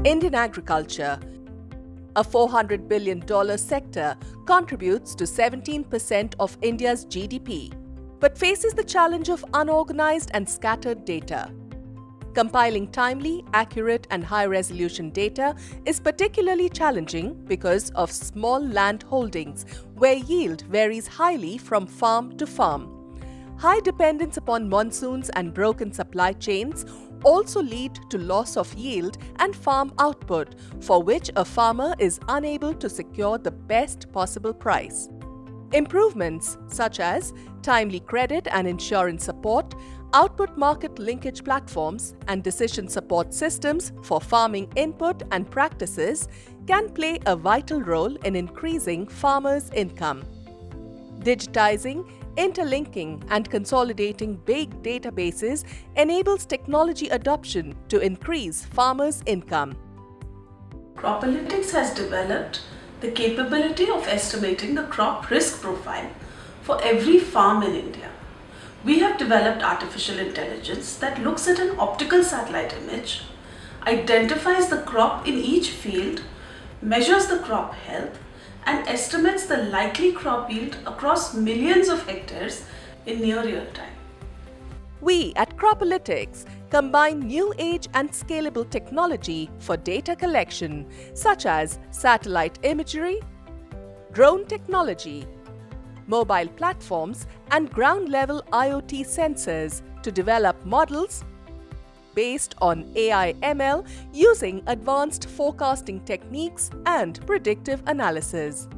Indian agriculture, a $400 billion sector, contributes to 17% of India's GDP, but faces the challenge of unorganized and scattered data. Compiling timely, accurate and high-resolution data is particularly challenging because of small land holdings, where yield varies highly from farm to farm. High dependence upon monsoons and broken supply chains also lead to loss of yield and farm output, for which a farmer is unable to secure the best possible price. Improvements such as timely credit and insurance support, output market linkage platforms, and decision support systems for farming input and practices can play a vital role in increasing farmers' income. Digitizing, interlinking, and consolidating big databases enables technology adoption to increase farmers' income. Cropalytics has developed the capability of estimating the crop risk profile for every farm in India. We have developed artificial intelligence that looks at an optical satellite image, identifies the crop in each field, measures the crop health, and estimates the likely crop yield across millions of hectares in near real time. We at Cropalytics combine new age and scalable technology for data collection, such as satellite imagery, drone technology, mobile platforms, and ground-level IoT sensors to develop models based on AI/ML using advanced forecasting techniques and predictive analysis.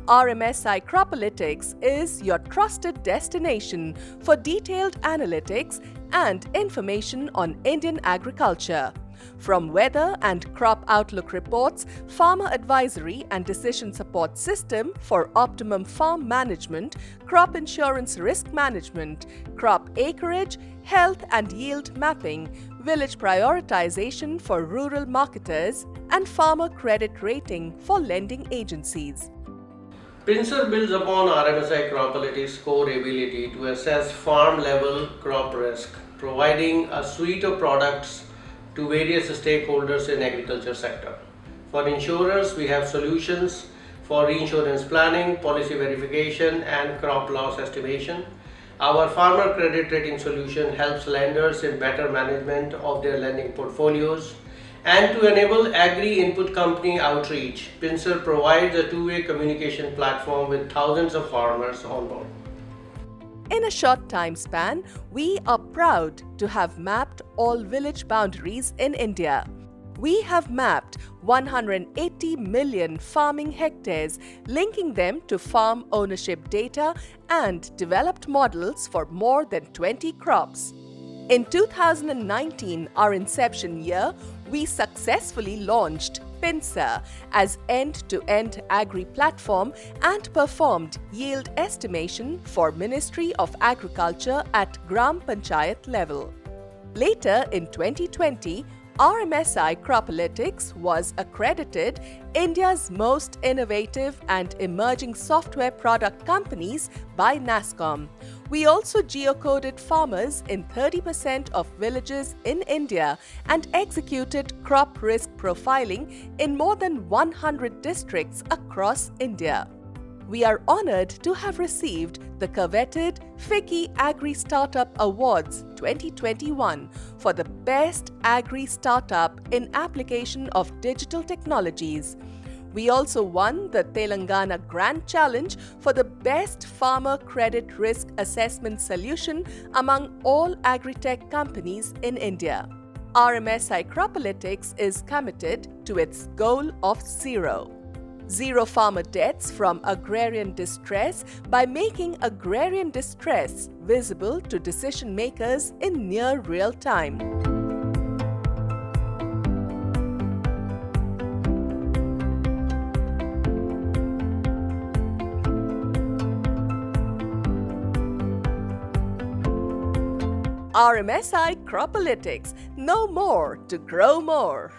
RMSI Cropalytics is your trusted destination for detailed analytics and information on Indian agriculture. From weather and crop outlook reports, farmer advisory and decision support system for optimum farm management, crop insurance risk management, crop acreage, health and yield mapping, village prioritization for rural marketers, and farmer credit rating for lending agencies. PInCER builds upon RMSI Cropalytics' core ability to assess farm-level crop risk, providing a suite of products to various stakeholders in agriculture sector. For insurers, we have solutions for reinsurance planning, policy verification, and crop loss estimation. Our farmer credit rating solution helps lenders in better management of their lending portfolios. And to enable agri input company outreach, PInCER provides a two-way communication platform with thousands of farmers on board. In a short time span, we are proud to have mapped all village boundaries in India. We have mapped 180 million farming hectares, linking them to farm ownership data, and developed models for more than 20 crops. In 2019, our inception year, we successfully launched PInCER as end-to-end agri platform and performed yield estimation for Ministry of Agriculture at Gram Panchayat level. Later in 2020, RMSI Cropalytics was accredited India's most innovative and emerging software product companies by NASSCOM. We also geocoded farmers in 30% of villages in India and executed crop risk profiling in more than 100 districts across India. We are honored to have received the coveted FICCI Agri Startup Awards 2021 for the Best Agri Startup in Application of Digital Technologies. We also won the Telangana Grand Challenge for the Best Farmer Credit Risk Assessment Solution among all agri-tech companies in India. RMSI Cropalytics is committed to its goal of zero farmer deaths from agrarian distress by making agrarian distress visible to decision makers in near real time. RMSI Cropalytics, know more to grow more.